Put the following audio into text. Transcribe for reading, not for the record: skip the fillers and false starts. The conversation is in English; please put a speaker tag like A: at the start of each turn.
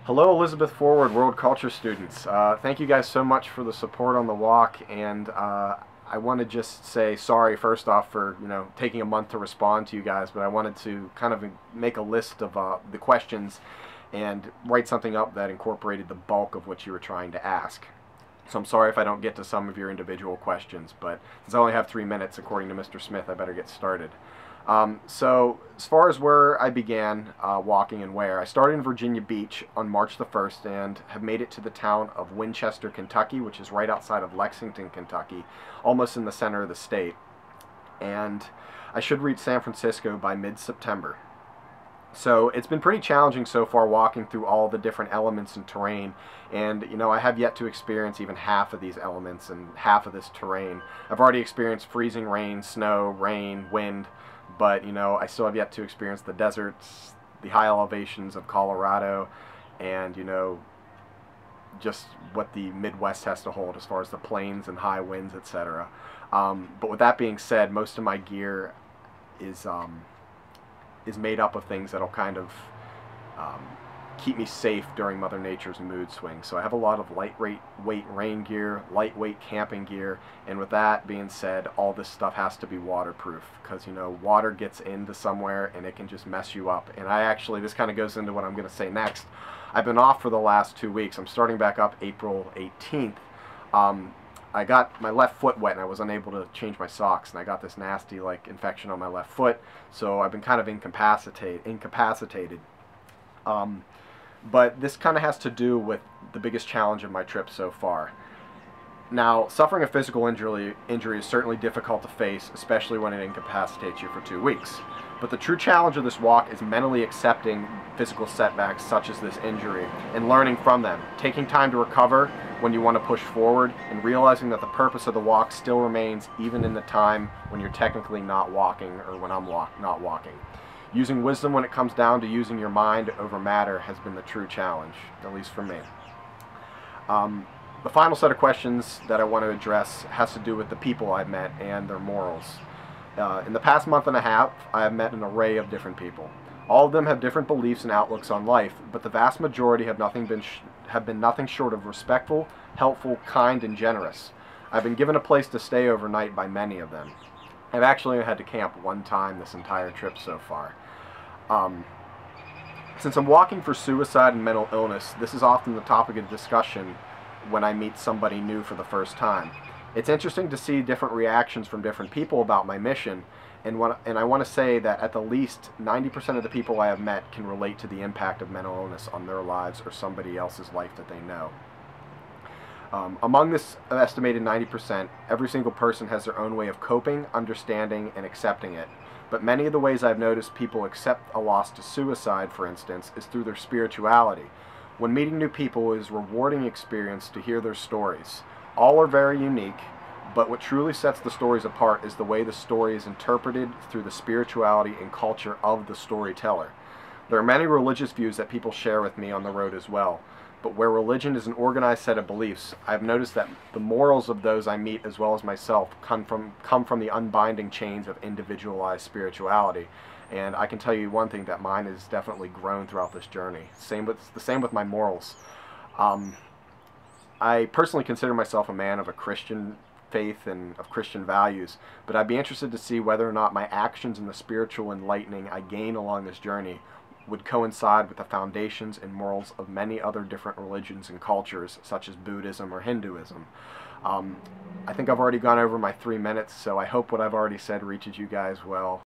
A: Hello, Elizabeth Forward, World Culture students. Thank you guys so much for the support on the walk, and I want to just say sorry first off for taking a month to respond to you guys, but I wanted to kind of make a list of the questions and write something up that incorporated the bulk of what you were trying to ask. So I'm sorry if I don't get to some of your individual questions, but since I only have 3 minutes, according to Mr. Smith, I better get started. So as far as where I began walking and where, I started in Virginia Beach on March the 1st and have made it to the town of Winchester, Kentucky, which is right outside of Lexington, Kentucky, almost in the center of the state. And I should reach San Francisco by mid-September. So it's been pretty challenging so far walking through all the different elements and terrain, and I have yet to experience even half of these elements and half of this terrain. I've already experienced freezing rain, snow, rain, wind, but I still have yet to experience the deserts, the high elevations of Colorado, and just what the Midwest has to hold as far as the plains and high winds, etc. But with that being said, most of my gear is made up of things that'll kind of keep me safe during Mother Nature's mood swings. So I have a lot of lightweight rain gear, lightweight camping gear, and with that being said, all this stuff has to be waterproof because water gets into somewhere and it can just mess you up. And this kind of goes into what I'm going to say next. I've been off for the last 2 weeks. I'm starting back up April 18th. I got my left foot wet and I was unable to change my socks, and I got this nasty infection on my left foot, so I've been kind of incapacitated. But this kind of has to do with the biggest challenge of my trip so far. Now, suffering a physical injury is certainly difficult to face, especially when it incapacitates you for 2 weeks. But the true challenge of this walk is mentally accepting physical setbacks such as this injury and learning from them, taking time to recover when you want to push forward, and realizing that the purpose of the walk still remains even in the time when you're technically not walking, or when I'm not walking. Using wisdom when it comes down to using your mind over matter has been the true challenge, at least for me. The final set of questions that I want to address has to do with the people I've met and their morals. In the past month and a half, I have met an array of different people. All of them have different beliefs and outlooks on life, but the vast majority have been nothing short of respectful, helpful, kind, and generous. I've been given a place to stay overnight by many of them. I've actually had to camp one time this entire trip so far. Since I'm walking for suicide and mental illness, this is often the topic of discussion when I meet somebody new for the first time. It's interesting to see different reactions from different people about my mission, and I want to say that at the least 90% of the people I have met can relate to the impact of mental illness on their lives or somebody else's life that they know. Among this estimated 90%, every single person has their own way of coping, understanding, and accepting it. But many of the ways I've noticed people accept a loss to suicide, for instance, is through their spirituality. When meeting new people, it is a rewarding experience to hear their stories. All are very unique, but what truly sets the stories apart is the way the story is interpreted through the spirituality and culture of the storyteller. There are many religious views that people share with me on the road as well, but where religion is an organized set of beliefs, I've noticed that the morals of those I meet as well as myself come from the unbinding chains of individualized spirituality. And I can tell you one thing, that mine has definitely grown throughout this journey. The same with my morals. I personally consider myself a man of a Christian faith and of Christian values, but I'd be interested to see whether or not my actions and the spiritual enlightening I gain along this journey would coincide with the foundations and morals of many other different religions and cultures, such as Buddhism or Hinduism. I think I've already gone over my 3 minutes, so I hope what I've already said reaches you guys well.